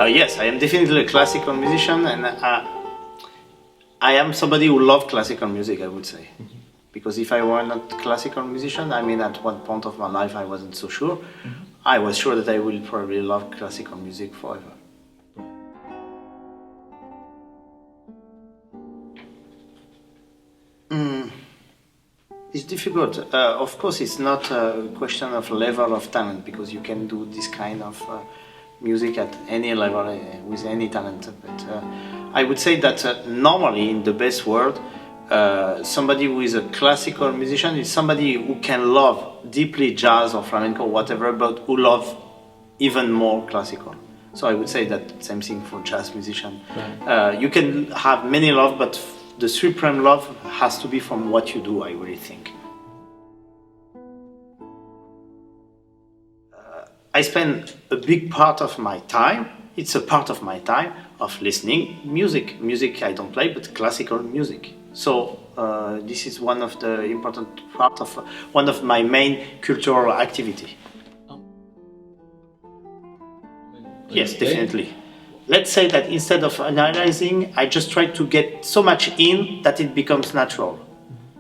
Yes, I am definitely a classical musician, and I am somebody who loves classical music, I would say. Mm-hmm. Because if I were not a classical musician, I mean, at one point of my life I wasn't so sure. Mm-hmm. I was sure that I will probably love classical music forever. It's difficult. Of course, it's not a question of level of talent, because you can do this kind of music at any level with any talent. But I would say that normally, in the best world, somebody who is a classical musician is somebody who can love deeply jazz or flamenco, whatever, but who love even more classical. So I would say that same thing for jazz musician. Right. You can have many love, but the supreme love has to be from what you do, I really think. I spend a big part of my time, it's a part of my time, of listening music. Music I don't play, but classical music. So this is one of the important part of one of my main cultural activity. Yes, definitely. Let's say that instead of analyzing, I just try to get so much in that it becomes natural.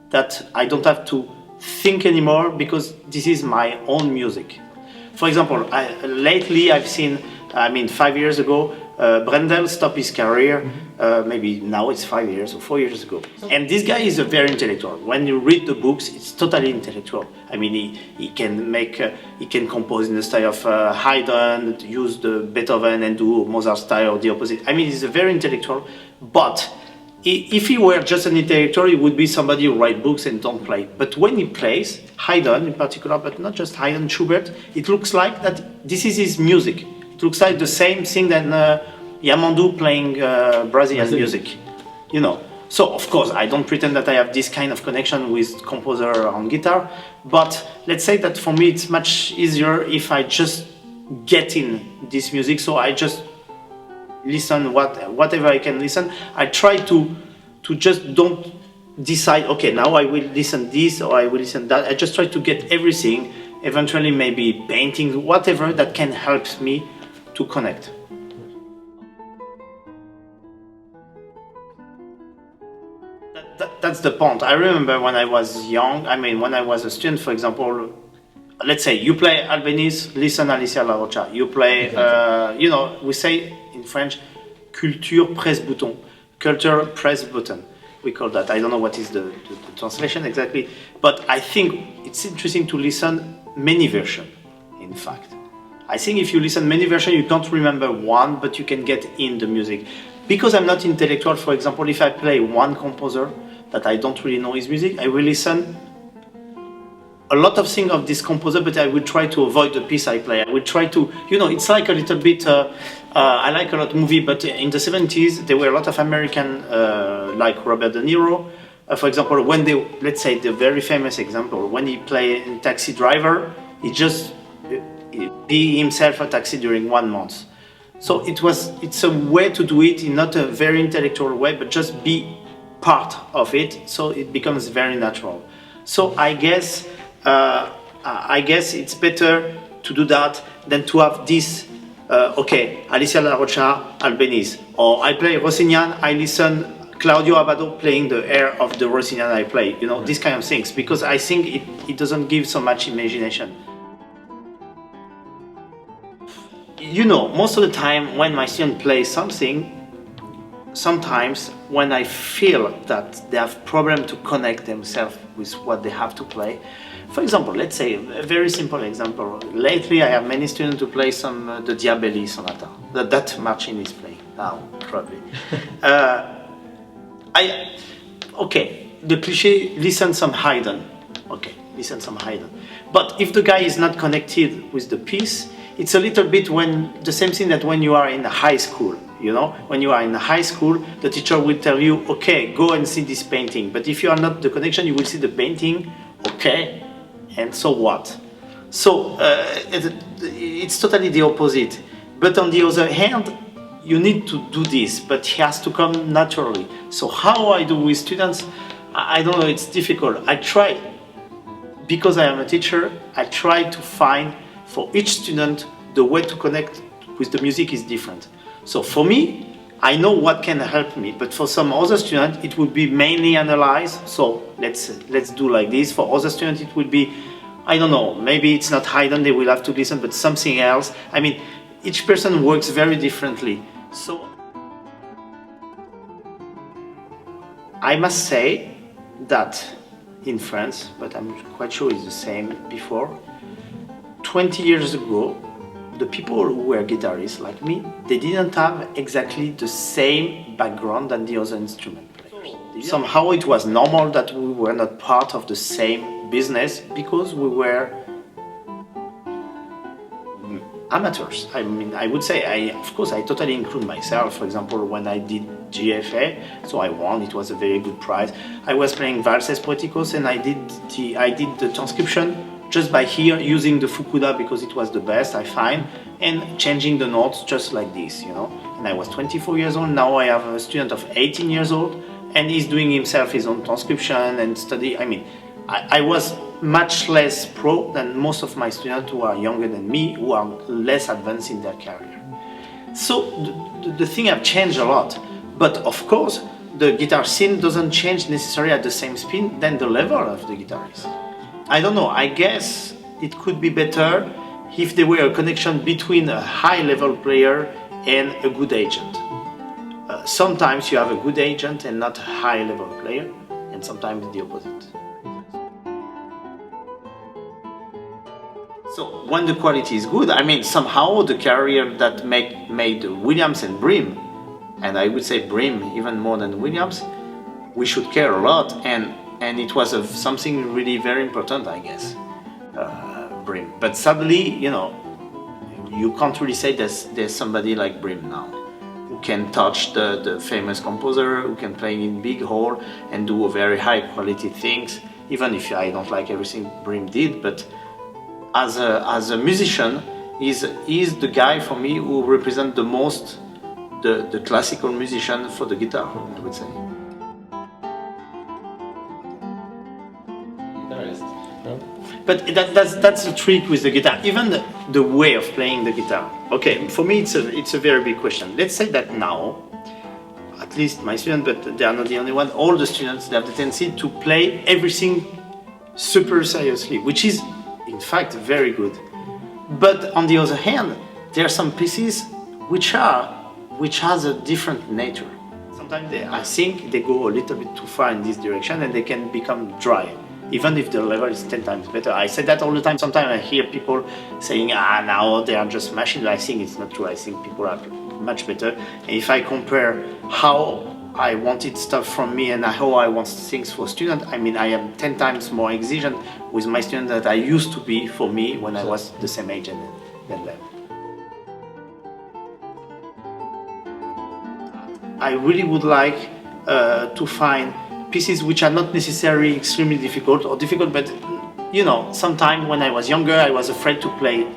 That I don't have to think anymore, because this is my own music. For example, lately I've seen, 5 years ago, Brendel stopped his career, maybe now it's 5 years or 4 years ago. And this guy is a very intellectual. When you read the books, it's totally intellectual. I mean, he can compose in the style of Haydn, use the Beethoven and do Mozart style or the opposite. I mean, he's a very intellectual, but if he were just an intellectual, he would be somebody who writes books and don't play. But when he plays, Haydn in particular, but not just Haydn, Schubert, it looks like that this is his music. It looks like the same thing than Yamandu playing Brazilian music, you know. So of course I don't pretend that I have this kind of connection with composer on guitar, but let's say that for me it's much easier if I just get in this music. So I just listen whatever I can listen. I try to just don't decide, okay, now I will listen this or I will listen that. I just try to get everything, eventually maybe painting, whatever that can help me to connect. That's the point. I remember when I was young, when I was a student, for example, let's say you play Albanese, listen Alicia La Rocha. You play, we say in French, culture press button. Culture press button. We call that. I don't know what is the translation exactly, but I think it's interesting to listen many versions, in fact. I think if you listen many versions, you can't remember one, but you can get in the music. Because I'm not intellectual, for example, if I play one composer that I don't really know his music, I will listen a lot of things of this composer, but I will try to avoid the piece I play. I will try to, it's like a little bit, I like a lot of movie, but in the 70s, there were a lot of American, like Robert De Niro. For example, when they, let's say the very famous example, when he played in Taxi Driver, he just be himself a taxi during 1 month. So it's a way to do it in not a very intellectual way, but just be part of it, so it becomes very natural. So I guess it's better to do that than to have this, Alicia La Rocha, Albanese, or I play Rossinian, I listen Claudio Abbado playing the air of the Rossinian I play, these kind of things, because I think it doesn't give so much imagination. Most of the time when my student plays something, sometimes when I feel that they have problem to connect themselves with what they have to play. For example, let's say a very simple example. Lately I have many students to play some the Diabelli sonata that Marcin is playing now, probably. The cliché, listen some Haydn. Okay, listen some Haydn. But if the guy is not connected with the piece, it's a little bit the same thing that when you are in high school, when you are in high school, the teacher will tell you, okay, go and see this painting. But if you are not the connection, you will see the painting, okay, and so what? So it's totally the opposite. But on the other hand, you need to do this, but it has to come naturally. So how I do with students, I don't know, it's difficult. I try, because I am a teacher, I try to find for each student the way to connect with the music is different. So for me, I know what can help me, but for some other student, it would be mainly analyze. So let's do like this. For other students, it would be, I don't know, maybe it's not Haydn, they will have to listen, but something else. I mean, each person works very differently. So I must say that in France, but I'm quite sure it's the same before, 20 years ago, the people who were guitarists like me, they didn't have exactly the same background than the other instrument players. Somehow it was normal that we were not part of the same business because we were amateurs. I mean, I would say, of course, I totally include myself. For example, when I did GFA, so I won, it was a very good prize. I was playing Valses Poeticos and I did the transcription just by here, using the Fukuda because it was the best, I find, and changing the notes just like this, you know. And I was 24 years old, now I have a student of 18 years old, and he's doing himself his own transcription and study. I mean, I was much less pro than most of my students who are younger than me, who are less advanced in their career. So the thing have changed a lot, but of course, the guitar scene doesn't change necessarily at the same speed than the level of the guitarist. I don't know, I guess it could be better if there were a connection between a high-level player and a good agent. Sometimes you have a good agent and not a high-level player, and sometimes the opposite. So when the quality is good, I mean, somehow the career that made Williams and Brim, and I would say Brim even more than Williams, we should care a lot, and it was something really very important, I guess, Brim. But sadly, you know, you can't really say there's somebody like Brim now, who can touch the famous composer, who can play in big hall and do very high quality things, even if I don't like everything Brim did, but as a musician, he's the guy for me who represents the most the classical musician for the guitar, I would say. But that's the trick with the guitar, even the way of playing the guitar. Okay, for me it's a very big question. Let's say that now, at least my students, but they are not the only one, all the students, they have the tendency to play everything super seriously, which is in fact very good. But on the other hand, there are some pieces which has a different nature. Sometimes I think they go a little bit too far in this direction and they can become dry, even if the level is 10 times better. I say that all the time. Sometimes I hear people saying, now they are just machines. I think it's not true. I think people are much better. And if I compare how I wanted stuff from me and how I want things for students, I mean, I am 10 times more exigent with my students than I used to be for me when I was the same age than them. I really would like to find pieces which are not necessarily extremely difficult, but you know, sometimes when I was younger, I was afraid to play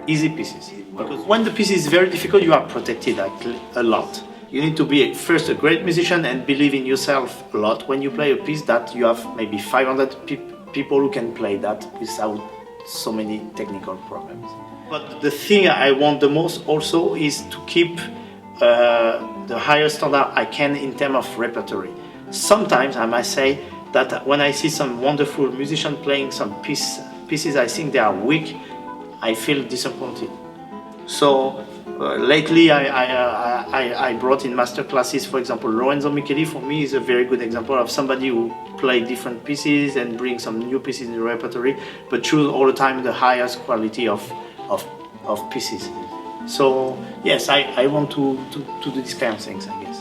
easy pieces. Because when the piece is very difficult, you are protected a lot. You need to be first a great musician and believe in yourself a lot when you play a piece that you have maybe 500 people who can play that without so many technical problems. But the thing I want the most also is to keep the highest standard I can in terms of repertory. Sometimes I must say that when I see some wonderful musicians playing some pieces I think they are weak, I feel disappointed. So lately I brought in master classes, for example, Lorenzo Micheli for me is a very good example of somebody who plays different pieces and brings some new pieces in the repertory, but choose all the time the highest quality of pieces. So yes, I want to do these kind of things, I guess.